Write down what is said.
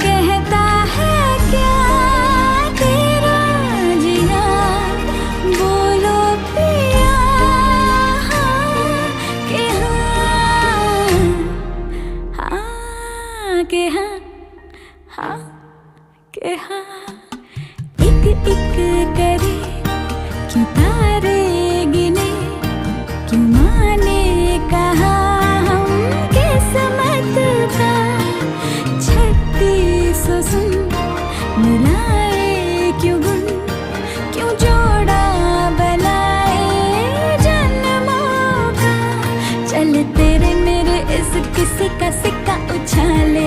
कहता है क्या तेरा जिया, बोलो पिया हाँ कि हाँ, हाँ कि हाँ, हाँ कि हाँ। एक एक करे क्यों तारे गिने, क्यों माने कहा हम किस्मत का 3600 सुन मिलाए क्यों गुन, क्यों जोड़ा बनाए जन्मों का। चल तेरे मेरे इस किसी का सिक्का उछाले।